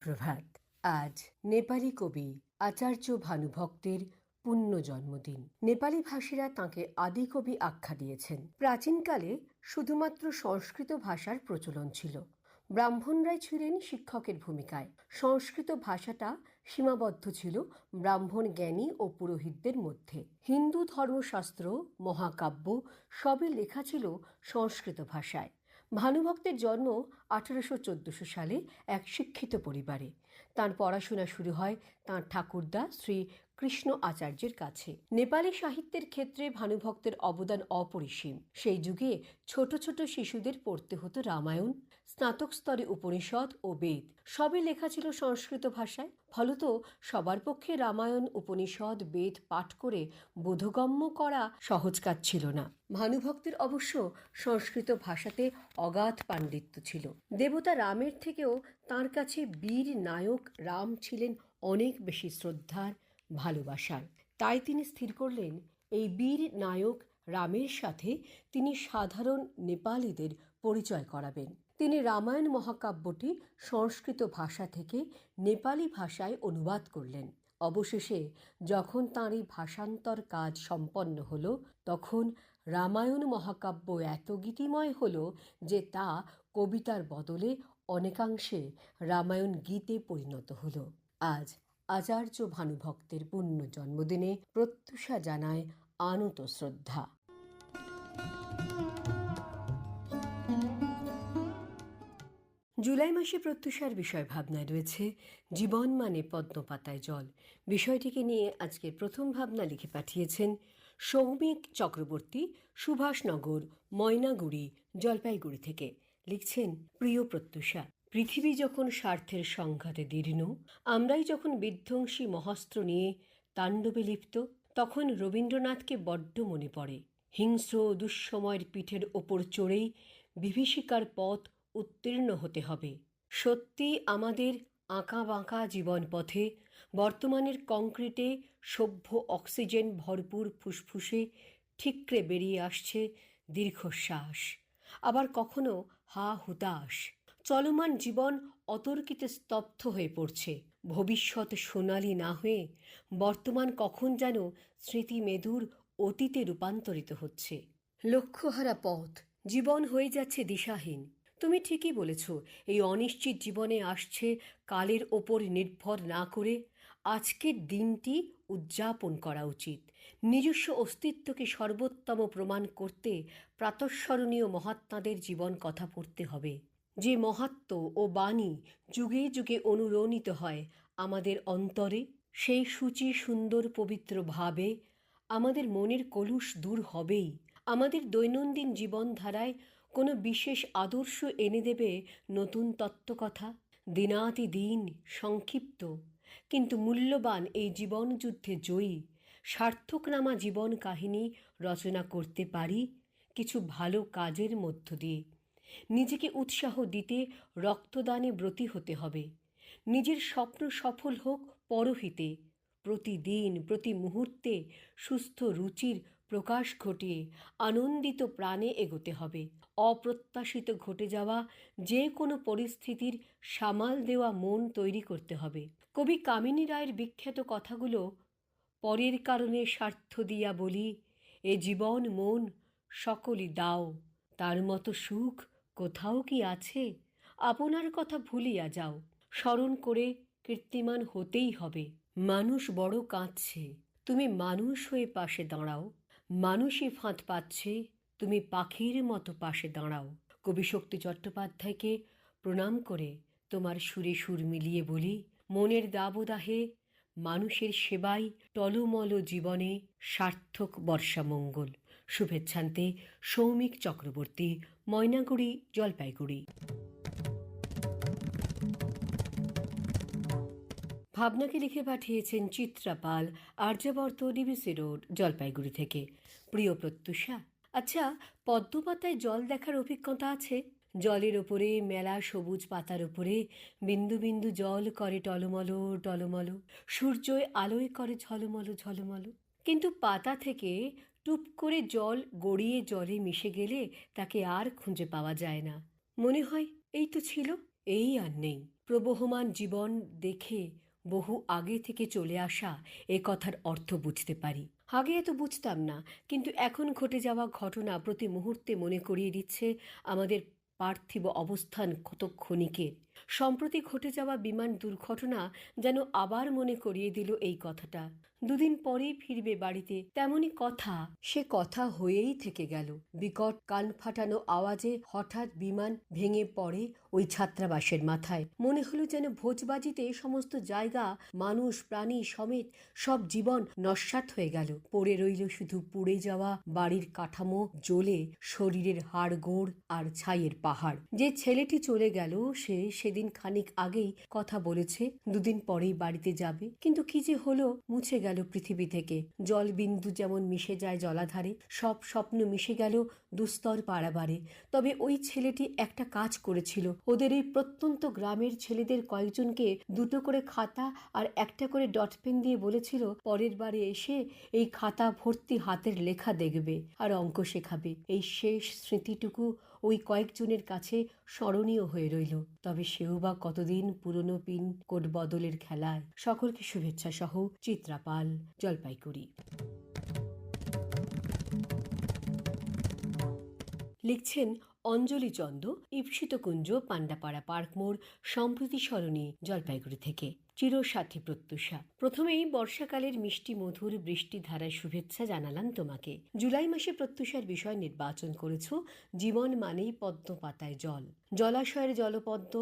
প্রভাত। আজ নেপালি কবি আচার্য ভানুভক্তের পুণ্য জন্মদিন। নেপালি ভাষীরা তাঁকে আদিকবি আখ্যা দিয়েছেন। প্রাচীনকালে শুধুমাত্র সংস্কৃত ভাষার প্রচলন ছিল। ব্রাহ্মণরাই ছিলেন শিক্ষকের ভূমিকায়। সংস্কৃত ভাষাটা সীমাবদ্ধ ছিল ব্রাহ্মণ জ্ঞানী ও পুরোহিতদের মধ্যে। হিন্দু ধর্মশাস্ত্র, মহাকাব্য সবই লেখা ছিল সংস্কৃত ভাষায়। ভানুভক্তের জন্ম 1814 সালে এক শিক্ষিত পরিবারে। তাঁর পড়াশোনা শুরু হয় তাঁর ঠাকুরদা শ্রী কৃষ্ণ আচার্যের কাছে। নেপালি সাহিত্যের ক্ষেত্রে ভানুভক্তের অবদান অপরিসীম। সেই যুগে ছোট ছোট শিশুদের পড়তে হতো রামায়ণ, স্নাতক স্তরে উপনিষদ ও বেদ। সবই লেখা ছিল সংস্কৃত ভাষায়। ফলত সবার পক্ষে রামায়ণ, উপনিষদ, বেদ পাঠ করে বোধগম্য করা সহজ কাজ ছিল না। ভানুভক্তের অবশ্য সংস্কৃত ভাষাতে অগাধ পাণ্ডিত্য ছিল। দেবতা রামের থেকেও তাঁর কাছে বীর নায়ক রাম ছিলেন অনেক বেশি শ্রদ্ধার, ভালোবাসার। তাই তিনি স্থির করলেন এই বীর নায়ক রামের সাথে তিনি সাধারণ নেপালিদের পরিচয় করাবেন। তিনি রামায়ণ মহাকাব্যটি সংস্কৃত ভাষা থেকে নেপালি ভাষায় অনুবাদ করলেন। অবশেষে যখন তাঁর এই ভাষান্তর কাজ সম্পন্ন হলো, তখন রামায়ণ মহাকাব্য এত গীতিময় হলো যে তা কবিতার বদলে অনেকাংশে রামায়ণ গীতে পরিণত হলো। আজ আচার্য ভানুভক্তের পুণ্য জন্মদিনে প্রত্যুষা জানায় আনত শ্রদ্ধা। জুলাই মাসে প্রত্যুষার বিষয় ভাবনায় রয়েছে জীবন মানে পদ্মপাতায় জল। বিষয়টিকে নিয়ে আজকের প্রথম ভাবনা লিখে পাঠিয়েছেন সৌমিক চক্রবর্তী, সুভাষনগর, ময়নাগুড়ি, জলপাইগুড়ি থেকে। লিখছেন, প্রিয় প্রত্যুষা, পৃথিবী যখন স্বার্থের সংঘাতে দীর্ণ, আমরাই যখন বিধ্বংসী মহাস্ত্র নিয়ে তাণ্ডবে লিপ্ত, তখন রবীন্দ্রনাথকে বড্ড মনে পড়ে। হিংস্র দুঃসময়ের পিঠের ওপর চড়েই বিভীষিকার পথ উত্তীর্ণ হতে হবে। সত্যি আমাদের আঁকা বাঁকা জীবন পথে বর্তমানের কংক্রিটে সভ্য অক্সিজেন ভরপুর ফুসফুসে ঠিকরে বেরিয়ে আসছে দীর্ঘশ্বাস, আবার কখনো হা হুতাশ। চলমান জীবন অতর্কিতে স্তব্ধ হয়ে পড়ছে। ভবিষ্যৎ সোনালি না হয়ে বর্তমান কখন যেন স্মৃতি মেদুর অতীতে রূপান্তরিত হচ্ছে। লক্ষ্যহারা পথ, জীবন হয়ে যাচ্ছে দিশাহীন। তুমি ঠিকই বলেছ, এই অনিশ্চিত জীবনে আসছে কালের ওপর নির্ভর না করে আজকের দিনটি উদযাপন করা উচিত। নিজস্ব অস্তিত্বকে সর্বোত্তম প্রমাণ করতে প্রাতঃস্মরণীয় মহাত্মাদের জীবন কথা পড়তে হবে। যে মহাত্ম ও বাণী যুগে যুগে অনুরণিত হয় আমাদের অন্তরে, সেই সূচি সুন্দর পবিত্র ভাবে আমাদের মনের কলুষ দূর হবেই। আমাদের দৈনন্দিন জীবনধারায় কোনো বিশেষ আদর্শ এনে দেবে নতুন তত্ত্বকথা। দিনাতিদিন সংক্ষিপ্ত কিন্তু মূল্যবান এই জীবনযুদ্ধে জয়ী সার্থকনামা জীবন কাহিনী রচনা করতে পারি কিছু ভালো কাজের মধ্য দিয়ে। নিজেকে উৎসাহ দিতে রক্তদানে ব্রতী হতে হবে। নিজের স্বপ্ন সফল হোক পরহিতে। প্রতিদিন প্রতি মুহূর্তে সুস্থ রুচির প্রকাশ ঘটিয়ে আনন্দিত প্রাণে এগোতে হবে। অপ্রত্যাশিত ঘটে যাওয়া যে কোনো পরিস্থিতির সামাল দেওয়া মন তৈরি করতে হবে। কবি কামিনী রায়ের বিখ্যাত কথাগুলো, পরের কারণে স্বার্থ দিয়া বলি, এ জীবন মন সকলই দাও, তার মতো সুখ কোথাও কি আছে, আপনার কথা ভুলিয়া যাও, স্মরণ করে কীর্তিমান হতেই হবে। মানুষ বড় কাঁদছে, তুমি মানুষ হয়ে পাশে দাঁড়াও। মানুষই ফাঁদ পাচ্ছে, তুমি পাখির মতো পাশে দাঁড়াও। কবি শক্তি চট্টোপাধ্যায়কে প্রণাম করে তোমার সুরে সুর মিলিয়ে বলি, মনের দাবদাহে মানুষের সেবাই টলমল জীবনে সার্থক বর্ষামঙ্গল। শুভেচ্ছান্তে সৌমিক চক্রবর্তী, ময়নাগুড়ি, জলপাইগুড়ি। ভাবনাকে লিখে পাঠিয়েছেন চিত্রা পাল, আর্যাবর্ত, ডিবিসি রোড, জলপাইগুড়ি থেকে। প্রিয় প্রত্যুষা, আচ্ছা, পদ্মপাতায় জল দেখার অভিজ্ঞতা আছে? জলের ওপরে মেলা সবুজ পাতার ওপরে বিন্দু বিন্দু জল করে টলমল টলমল, সূর্যই আলোয় করে ঝলমল ঝলমল। কিন্তু পাতা থেকে টুপ করে জল গড়িয়ে জলে মিশে গেলে তাকে আর খুঁজে পাওয়া যায় না। মনে হয় এই তো ছিল, এই আর নেই। প্রবহমান জীবন দেখে বহু আগে থেকে চলে আসা এ কথার অর্থ বুঝতে পারি। আগে এত বুঝতাম না, কিন্তু এখন ঘটে যাওয়া ঘটনা প্রতি মুহূর্তে মনে করিয়ে দিচ্ছে আমাদের পার্থিব অবস্থান কত ক্ষণিকের। সম্প্রতি ঘটে যাওয়া বিমান দুর্ঘটনা যেন আবার মনে করিয়ে দিল এই কথাটা। দুদিন পরেই ফিরবে বাড়িতে, তেমনই কথা। সে কথা হয়েই থেকে গেল। বিকট কান ফাটানো আওয়াজে হঠাৎ বিমান ভেঙে পড়ে ওই ছাত্রাবাসের মাথায়। মনে হলো যেন ভোজবাজিতে সমস্ত জায়গা, মানুষ, প্রাণী সমেত সব জীবন নস্যাৎ হয়ে গেল। পড়ে রইল শুধু পুড়ে যাওয়া বাড়ির কাঠামো, জ্বলে শরীরের হাড়গোড় আর ছাইয়ের পাহাড়। যে ছেলেটি চলে গেল সে সেদিন খানিক আগেই কথা বলেছে দুদিন পরেই বাড়িতে যাবে, কিন্তু কি যে হলো, মুছে গেল পৃথিবী থেকে। জল বিন্দু যেমন মিশে যায় জলাধারে, সব স্বপ্ন মিশে গেল দুস্তর পারাবারে। তবে ওই ছেলেটি একটা কাজ করেছিল। ওদের এই প্রত্যন্ত গ্রামের ছেলেদের কয়েকজনকে দুটো করে খাতা আর একটা করে ডটপেন দিয়ে বলেছিল পরের বারে এসে এই খাতা ভর্তি হাতের লেখা দেখবে আর অঙ্ক শেখাবে। এই শেষ স্মৃতিটুকু ওই কয়েকজনের কাছে স্মরণীয় হয়ে রইল। তবে সেও বা কতদিন পুরনো পিন কোড বদলের খেলায়। সকলকে শুভেচ্ছা সহ চিত্রা পাল, জলপাইগুড়ি। লিখছেন অঞ্জলি চন্দ, ঈপ্সিতকুঞ্জ, পান্ডাপাড়া পার্ক মোড়, সম্প্রতি সরণি, জলপাইগুড়ি থেকে। চিরসাথী প্রত্যুষা। প্রথমেই বর্ষাকালের মিষ্টি মধুর বৃষ্টি ধারায় শুভেচ্ছা জানালাম তোমাকে। জুলাই মাসে প্রত্যুষার বিষয় নির্বাচন করেছ। জীবন মানেই পদ্ম পাতায় জল। জলাশয়ের জলপদ্ম,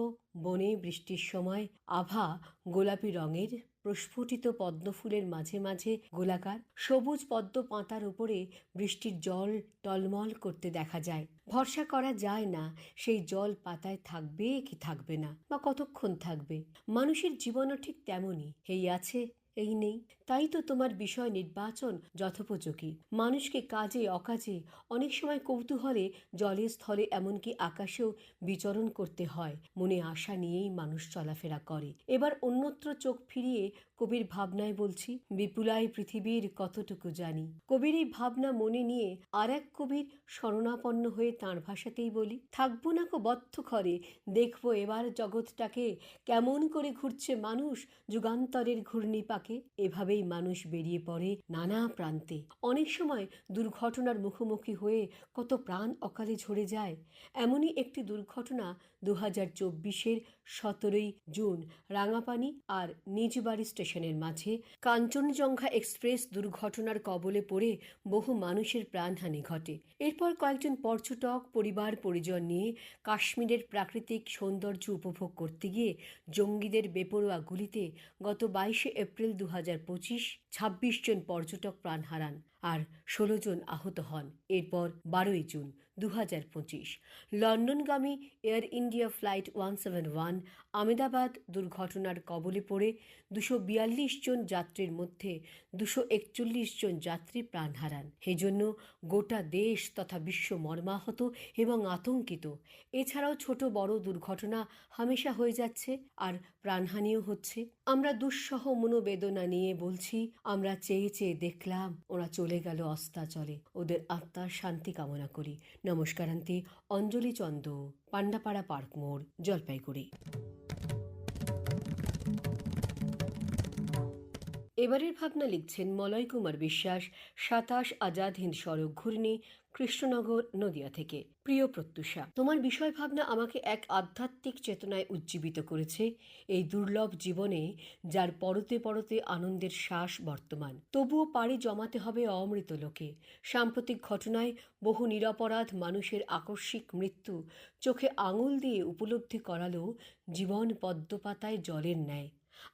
বনে বৃষ্টির সময় আভা গোলাপি রঙের, প্রস্ফুটিত পদ্ম ফুলের মাঝে মাঝে গোলাকার সবুজ পদ্ম পাতার উপরে বৃষ্টির জল টলমল করতে দেখা যায়। ভরসা করা যায় না সেই জল পাতায় থাকবে কি থাকবে না, বা কতক্ষণ থাকবে। মানুষের জীবনও ঠিক তেমনই, এই আছে এই নেই। তাই তো তোমার বিষয় নির্বাচন যথোপযোগী। মানুষকে কাজে অকাজে, অনেক সময় কৌতূহলে জলে স্থলে এমনকি আকাশেও বিচরণ করতে হয়। মনে আশা নিয়েই মানুষ চলাফেরা করে। এবার অন্যত্র চোখ ফিরিয়ে কবির ভাবনায় বলছি, বিপুলায় পৃথিবীর কতটুকু জানি। কবির এই ভাবনা মনে নিয়ে আর এক কবির শরণাপন্ন হয়ে তাঁর ভাষাতেই বলি, থাকবো না কো বদ্ধ ঘরে, দেখবো এবার জগৎটাকে কেমন করে ঘুরছে মানুষ যুগান্তরের ঘূর্ণি পাকে। এভাবেই মানুষ বেরিয়ে পড়ে নানা প্রান্তে। অনেক সময় দুর্ঘটনার মুখোমুখি হয়ে কত প্রাণ অকালে ঝরে যায়। এমনই একটি দুর্ঘটনা 2024-এর 17 জুন রাঙাপানি আর নিজবাড়ি স্টেশনের মাঝে কাঞ্চনজঙ্ঘা এক্সপ্রেস দুর্ঘটনার কবলে পড়ে বহু মানুষের প্রাণহানি ঘটে। এরপর কয়েকজন পর্যটক পরিবার পরিজন নিয়ে কাশ্মীরের প্রাকৃতিক সৌন্দর্য উপভোগ করতে গিয়ে জঙ্গিদের বেপরোয়া গুলিতে গত 22 এপ্রিল 2025 26 জন পর্যটক প্রাণ হারান আর 16 জন আহত হন। এরপর 12 জুন 2025 লন্ডনগামী এয়ার ইন্ডিয়া ফ্লাইট 171 আমেদাবাদ দুর্ঘটনার কবলে পড়ে 242 জন যাত্রীর মধ্যে 241 জন যাত্রী প্রাণ হারান। এজন্য গোটা দেশ তথা বিশ্ব মর্মাহত এবং আতঙ্কিত। এছাড়াও ছোট বড় দুর্ঘটনা হামেশা হয়ে যাচ্ছে আর প্রাণহানিও হচ্ছে। আমরা দুঃসহ মনোবেদনা নিয়ে বলছি, আমরা চেয়ে চেয়ে দেখলাম ওরা চলে গেল অস্তাচলে। ওদের আত্মার শান্তি কামনা করি। নমস্কারান্তি, অঞ্জলি চন্দ, পান্ডাপাড়া পার্ক মোড়, জলপাইগুড়ি। এবারের ভাবনা লিখছেন মলয় কুমার বিশ্বাস, 27 আজাদ হিন্দ সড়ক, ঘূর্ণি, কৃষ্ণনগর, নদিয়া থেকে। প্রিয় প্রত্যুষা, তোমার বিষয় ভাবনা আমাকে এক আধ্যাত্মিক চেতনায় উজ্জীবিত করেছে। এই দুর্লভ জীবনে যার পরতে পরতে আনন্দের শ্বাস বর্তমান, তবুও পাড়ি জমাতে হবে অমৃত লোকে। সাম্প্রতিক ঘটনায় বহু নিরপরাধ মানুষের আকস্মিক মৃত্যু চোখে আঙুল দিয়ে উপলব্ধি করালো জীবন পদ্মপাতায় জলের ন্যায়।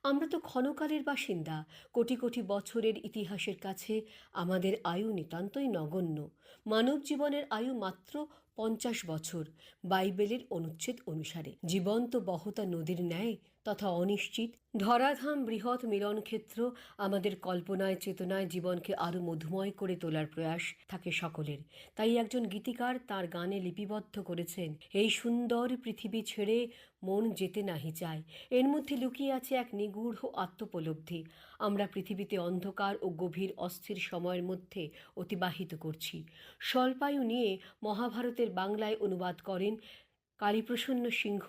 আমরা তো ক্ষণকালের বাসিন্দা। কোটি কোটি বছরের ইতিহাসের কাছে আমাদের আয়ু নিতান্তই নগণ্য। মানব জীবনের আয়ু মাত্র 50 বছর বাইবেলের অনুচ্ছেদ অনুসারে। জীবন তো বহতা নদীর ন্যায় তথা অনিশ্চিত। ধরাধাম বৃহৎ মিলনক্ষেত্র। আমাদের কল্পনায় চেতনায় জীবনকে আরো মধুময় করে তোলার প্রয়াস থাকে সকলের। তাই একজন গীতিকার তার গানে লিপিবদ্ধ করেছেন, এই সুন্দর পৃথিবী ছেড়ে মন যেতে নাহি চায়। এর মধ্যে লুকিয়ে আছে এক নিগূঢ় আত্মোপলব্ধি। আমরা পৃথিবীতে অন্ধকার ও গভীর অস্থির সময়ের মধ্যে অতিবাহিত করছি। স্বল্পায়ু নিয়ে মহাভারতের বাংলায় অনুবাদ করেন কালীপ্রসন্ন সিংহ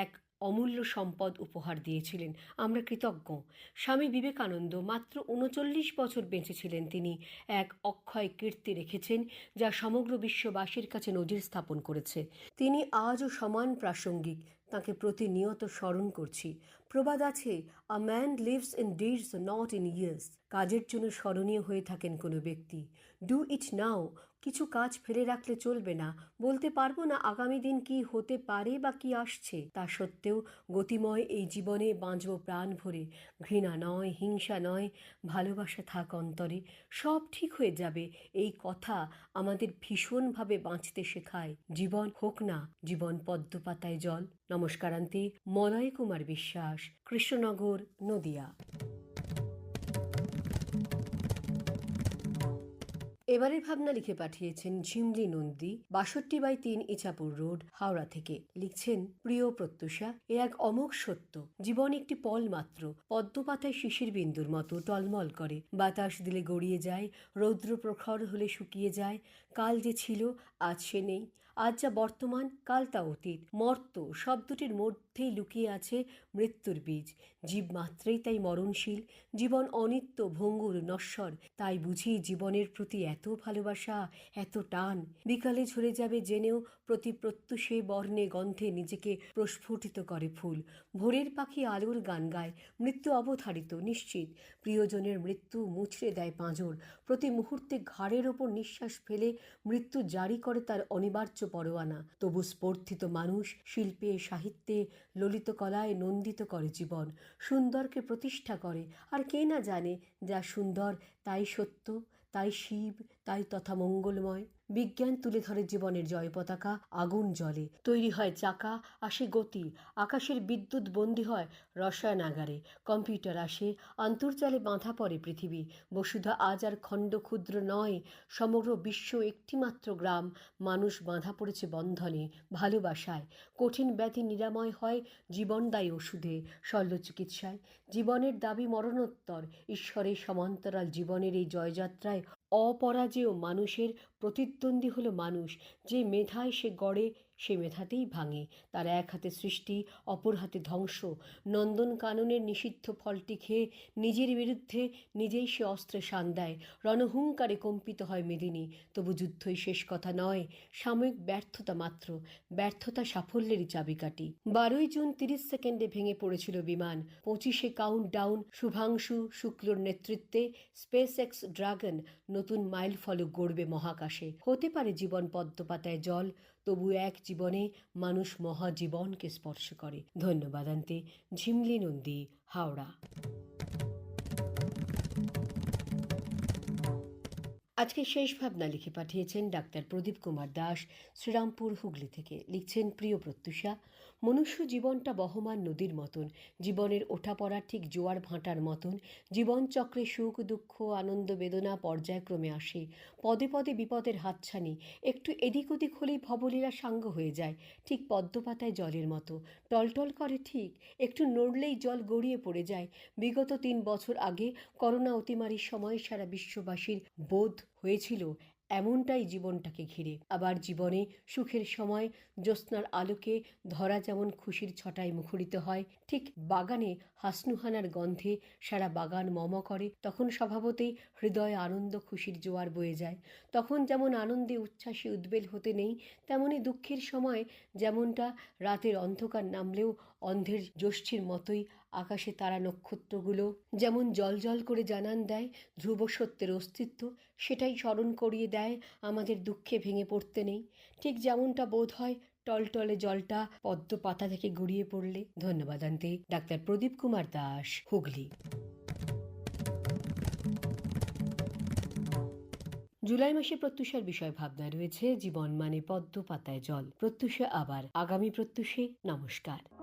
এক অমূল্য সম্পদ উপহার দিয়েছিলেন। আমরা কৃতজ্ঞ। স্বামী বিবেকানন্দ মাত্র ৩৯ বছর বেঁচেছিলেন। তিনি এক অক্ষয় কীর্তি রেখেছেন, যা সমগ্র বিশ্ববাসীর কাছে নজির স্থাপন করেছে। তিনি আজও সমান প্রাসঙ্গিক। তাকে প্রতিনিয়ত স্মরণ করছি। প্রবাদ আছে, a man lives in deeds not in years. কাজের জন্য স্মরণীয় হয়ে থাকেন কোনো ব্যক্তি। ডু ইট নাও। কিছু কাজ ফেলে রাখলে চলবে না। বলতে পারবো না আগামী দিন কি হতে পারে বা কি আসছে। তা সত্ত্বেও গতিময় এই জীবনে বাঁচব প্রাণ ভরে। ঘৃণা নয়, হিংসা নয়, ভালোবাসা থাক অন্তরে। সব ঠিক হয়ে যাবে, এই কথা আমাদের ভীষণভাবে বাঁচতে শেখায়। জীবন হোক না জীবন পদ্মপাতায় জল। নমস্কারান্তে, মলয় কুমার বিশ্বাস, কৃষ্ণনগর, নদিয়া। এবারের ভাবনা লিখে পাঠিয়েছেন ঝিমলি নন্দী, ৬২/৩ ইছাপুর রোড, হাওড়া থেকে। লিখছেন, প্রিয় প্রত্যুষা, এ এক অমোঘ সত্য। জীবন একটি পল মাত্র। পদ্মপাতায় শিশির বিন্দুর মতো টলমল করে। বাতাস দিলে গড়িয়ে যায়, রৌদ্র প্রখর হলে শুকিয়ে যায়। কাল যে ছিল, আজ সে নেই। আজ যা বর্তমান, কাল তা অতীত। মর্ত শব্দটির মধ্যেই লুকিয়ে আছে মৃত্যুর বীজ। জীব মাত্রেই তাই মরণশীল। জীবন অনিত্য, ভঙ্গুর, নশ্বর। তাই বুঝি জীবনের প্রতি এত ভালোবাসা, এত টান। বিকালে ঝরে যাবে জেনেও প্রতি প্রত্যুষে বর্ণে গন্ধে নিজেকে প্রস্ফুটিত করে ফুল। ভোরের পাখি আলোর গান গায়। মৃত্যু অবধারিত, নিশ্চিত। প্রিয়জনের মৃত্যু মুচড়ে দেয় পাঁজর। প্রতি মুহূর্তে ঘাড়ের ওপর নিঃশ্বাস ফেলে মৃত্যু জারি করে তার অনিবার্য পরোয়ানা। তবু স্পর্ধিত মানুষ শিল্পে, সাহিত্যে, ললিত কলায় নন্দিত করে জীবন। সুন্দরকে প্রতিষ্ঠা করে। আর কে না জানে, যা সুন্দর তাই সত্য, তাই শিব, তাই তথা মঙ্গলময়। বিজ্ঞান তুলে ধরে জীবনের জয় পতাকা। আগুন জ্বলে, তৈরি হয় চাকা, আসে গতি। আকাশের বিদ্যুৎ বন্দী হয় রসায়নাগারে। কম্পিউটার আসে, অন্তর্জালে বাঁধা পড়ে পৃথিবী। বসুধা আজ আর খণ্ড ক্ষুদ্র নয়, সমগ্র বিশ্ব একটিমাত্র গ্রাম। মানুষ বাঁধা পড়েছে বন্ধনে, ভালোবাসায়। কঠিন ব্যাধি নিরাময় হয় জীবনদায়ী ওষুধে, শল্য চিকিৎসায়। জীবনের দাবি মরণোত্তর। ঈশ্বরের সমান্তরাল জীবনের এই জয়যাত্রায় অপরাজেয় মানুষের প্রতিদ্বন্দ্বী হলো মানুষ। যে মেধায় সে গড়ে, সে মেধাতেই ভাঙে। তার এক হাতে সৃষ্টি, অপর হাতে ধ্বংস। নন্দন কাননের নিষিদ্ধ ফলটি খেয়ে নিজের বিরুদ্ধে নিজেই সে অস্ত্রে শান দেয়। রণহুঙ্কারে কম্পিত হয় মেদিনী। তবু যুদ্ধই শেষ কথা নয়, সাময়িক ব্যর্থতা মাত্র। ব্যর্থতা সাফল্যেরই চাবিকাঠি। ১২ই জুন ৩০ সেকেন্ডে ভেঙে পড়েছিল বিমান। ২৫-এ কাউন্টডাউন। শুভাংশু শুক্লর নেতৃত্বে স্পেস এক্স ড্রাগন নতুন মাইল ফলক গড়বে মহাকাশে। হতে পারে জীবন পদ্মপাতায় জল, তবু এক জীবনে মানুষ মহাজীবনকে স্পর্শ করে। ধন্যবাদ আন্তে, ঝিমলি নন্দী, হাওড়া। আজকে শেষ ভাবনা লিখে পাঠিয়েছেন ডাক্তার প্রদীপ কুমার দাস, শ্রীরামপুর, হুগলি থেকে। লিখছেন, প্রিয় প্রত্যুষা, মনুষ্য জীবনটা বহমান নদীর মতন। জীবনের ওঠা পড়া ঠিক জোয়ার ভাঁটার মতন। জীবনচক্রে সুখ, দুঃখ, আনন্দ, বেদনা পর্যায়ক্রমে আসে। পদে পদে বিপদের হাতছানি। একটু এদিক ওদিক হলেই ভবলীলা সাঙ্গ হয়ে যায়। ঠিক পদ্মপাতায় জলের মতো। টলটল করে ঠিক, একটু নড়লেই জল গড়িয়ে পড়ে যায়। বিগত ৩ বছর আগে করোনা অতিমারির সময় সারা বিশ্ববাসীর বোধ হয়েছিল এমনটাই জীবনটাকে ঘিরে। আবার জীবনে সুখের সময় জ্যোৎস্নার আলোকে ধরা যেমন খুশির ছটায় মুখরিত হয়, ঠিক বাগানে হাসনুহানার গন্ধে সারা বাগান মম করে। তখন স্বভাবতেই হৃদয়ে আনন্দ খুশির জোয়ার বয়ে যায়। তখন যেমন আনন্দে উচ্ছ্বাসে উদ্বেল হতে নেই, তেমনি দুঃখের সময় যেমনটা রাতের অন্ধকার নামলেও অন্ধের জ্যোষ্ঠীর মতোই আকাশে তারা নক্ষত্রগুলো যেমন জল জল করে জানান দেয় ধ্রুব সত্যের অস্তিত্ব, সেটাই স্মরণ করিয়ে দেয় আমাদের দুঃখে ভেঙে পড়তে নেই। ঠিক যেমনটা বোধ হয় টলটলে জলটা পদ্ম পাতা থেকে গড়িয়ে পড়লে। ধন্যবাদ আন্তে, ডাক্তার প্রদীপ কুমার দাস, হুগলি। জুলাই মাসে প্রত্যুষার বিষয় ভাবনা রয়েছে জীবন মানে পদ্ম পাতায় জল। প্রত্যুষা আবার আগামী প্রত্যুষে। নমস্কার।